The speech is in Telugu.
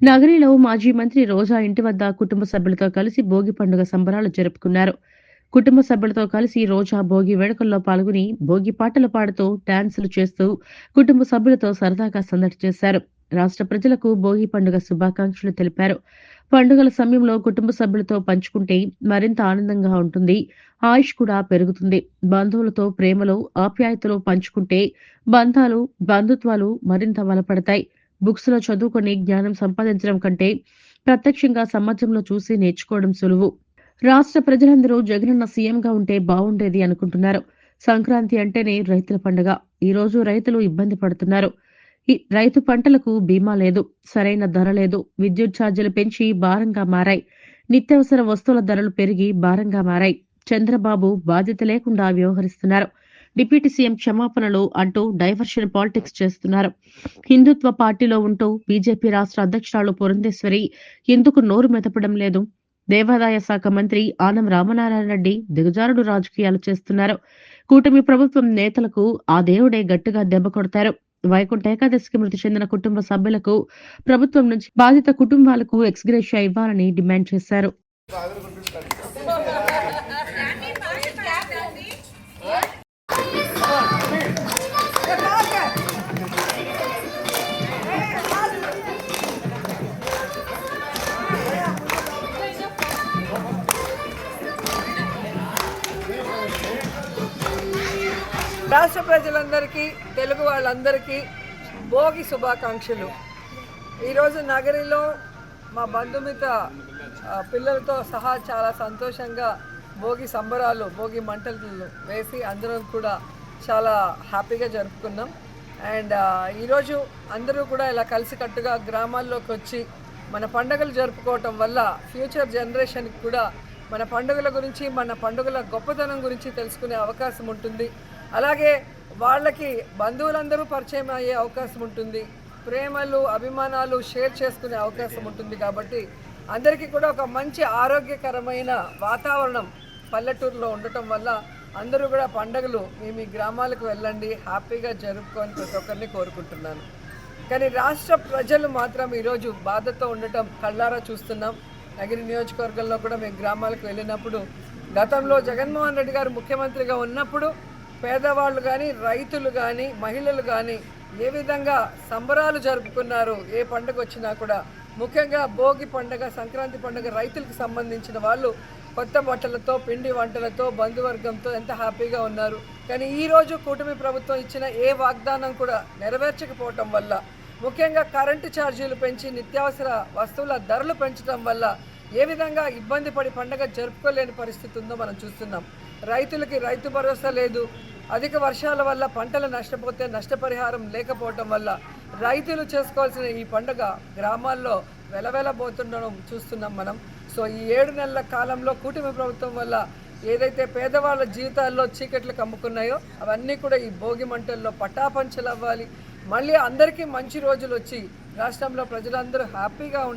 నగరిలో మాజీ మంత్రి రోజా ఇంటి వద్ద కుటుంబ సభ్యులతో కలిసి భోగి పండుగ సంబరాలు జరుపుకున్నారు. కుటుంబ సభ్యులతో కలిసి రోజా భోగి వేడుకల్లో పాల్గొని భోగి పాటలు పాడుతూ డాన్సులు చేస్తూ కుటుంబ సభ్యులతో సరదాగా సందడి చేశారు. రాష్ట్ర ప్రజలకు భోగి పండుగ శుభాకాంక్షలు తెలిపారు. పండుగల సమయంలో కుటుంబ సభ్యులతో పంచుకుంటే మరింత ఆనందంగా ఉంటుంది. ఆయుష్ కూడా పెరుగుతుంది. బంధువులతో ప్రేమలో ఆప్యాయతలు పంచుకుంటే బంధుత్వాలు మరింత బలపడతాయి. బుక్స్‌లో చదువుకొని జ్ఞానం సంపాదించడం కంటే ప్రత్యక్షంగా సమాజంలో చూసి నేర్చుకోవడం సులువు. రాష్ట్ర ప్రజలందరూ జగనన్న సీఎంగా ఉంటే బావుండేది అనుకుంటున్నారు. సంక్రాంతి అంటేనే రైతుల పండుగ. ఈరోజు రైతులు ఇబ్బంది పడుతున్నారు. రైతు పంటలకు బీమా లేదు, సరైన ధర లేదు, విద్యుత్ ఛార్జీలు పెంచి భారంగా మారాయి. నిత్యావసర వస్తువుల ధరలు పెరిగి భారంగా మారాయి. చంద్రబాబు బాధ్యత లేకుండా వ్యవహరిస్తున్నారు. డిప్యూటీ సీఎం క్షమాపణలు అంటూ డైవర్షన్ పాలిటిక్స్ చేస్తున్నారు. హిందుత్వ పార్టీలో ఉంటూ బీజేపీ రాష్ట్ర అధ్యక్షురాలు పురంధేశ్వరి ఎందుకు నోరు మెదపడం లేదు? దేవాదాయ శాఖ మంత్రి ఆనం రామనారాయణ రెడ్డి దిగజారుడు రాజకీయాలు చేస్తున్నారు. కూటమి ప్రభుత్వం నేతలకు ఆ దేవుడే గట్టిగా దెబ్బ కొడతారు. వైకుంఠ ఏకాదశికి మృతి చెందిన కుటుంబ సభ్యులకు ప్రభుత్వం నుంచి బాధిత కుటుంబాలకు ఎక్స్‌గ్రేషియా ఇవ్వాలని డిమాండ్ చేశారు. రాష్ట్ర ప్రజలందరికీ, తెలుగు వాళ్ళందరికీ భోగి శుభాకాంక్షలు. ఈరోజు నగరిలో మా బంధుమిత్ర పిల్లలతో సహా చాలా సంతోషంగా భోగి సంబరాలు, భోగి మంటలు వేసి అందరం కూడా చాలా హ్యాపీగా జరుపుకున్నాం. అండ్ ఈరోజు అందరూ కూడా ఇలా కలిసికట్టుగా గ్రామాల్లోకి వచ్చి మన పండుగలు జరుపుకోవటం వల్ల ఫ్యూచర్ జనరేషన్కి కూడా మన పండుగల గురించి, మన పండుగల గొప్పతనం గురించి తెలుసుకునే అవకాశం ఉంటుంది. అలాగే వాళ్ళకి బంధువులందరూ పరిచయం అయ్యే అవకాశం ఉంటుంది. ప్రేమలు, అభిమానాలు షేర్ చేసుకునే అవకాశం ఉంటుంది. కాబట్టి అందరికీ కూడా ఒక మంచి ఆరోగ్యకరమైన వాతావరణం పల్లెటూరులో ఉండటం వల్ల అందరూ కూడా పండుగలు మీ గ్రామాలకు వెళ్ళండి, హ్యాపీగా జరుపుకొని ప్రతి ఒక్కరిని కోరుకుంటున్నాను. కానీ రాష్ట్ర ప్రజలు మాత్రం ఈరోజు బాధతో ఉండటం కళ్ళారా చూస్తున్నాం. నగిరి నియోజకవర్గంలో కూడా మేము గ్రామాలకు వెళ్ళినప్పుడు గతంలో జగన్మోహన్ రెడ్డి గారు ముఖ్యమంత్రిగా ఉన్నప్పుడు పేదవాళ్ళు కానీ, రైతులు కానీ, మహిళలు కానీ ఏ విధంగా సంబరాలు జరుపుకున్నారు. ఏ పండుగ వచ్చినా కూడా, ముఖ్యంగా భోగి పండుగ, సంక్రాంతి పండుగ రైతులకు సంబంధించిన వాళ్ళు కొత్త బట్టలతో, పిండి వంటలతో, బంధువర్గంతో ఎంత హ్యాపీగా ఉన్నారు. కానీ ఈరోజు కూటమి ప్రభుత్వం ఇచ్చిన ఏ వాగ్దానం కూడా నెరవేర్చకపోవటం వల్ల, ముఖ్యంగా కరెంటు ఛార్జీలు పెంచి నిత్యావసర వస్తువుల ధరలు పెంచడం వల్ల ఏ విధంగా ఇబ్బంది పడి పండుగ జరుపుకోలేని పరిస్థితి ఉందో మనం చూస్తున్నాం. రైతులకి రైతు భరోసా లేదు. అధిక వర్షాల వల్ల పంటలు నష్టపోతే నష్టపరిహారం లేకపోవటం వల్ల రైతులు చేసుకోవాల్సిన ఈ పండుగ గ్రామాల్లో వెలవెలబోతుండడం చూస్తున్నాం మనం. సో ఈ 7 నెలల కాలంలో కూటమి ప్రభుత్వం వల్ల ఏదైతే పేదవాళ్ళ జీవితాల్లో చీకట్లు కమ్ముకున్నాయో అవన్నీ కూడా ఈ భోగి మంటల్లో పటాపంచలు అవ్వాలి. మళ్ళీ అందరికీ మంచి రోజులు వచ్చి రాష్ట్రంలో ప్రజలందరూ హ్యాపీగా ఉండాలి.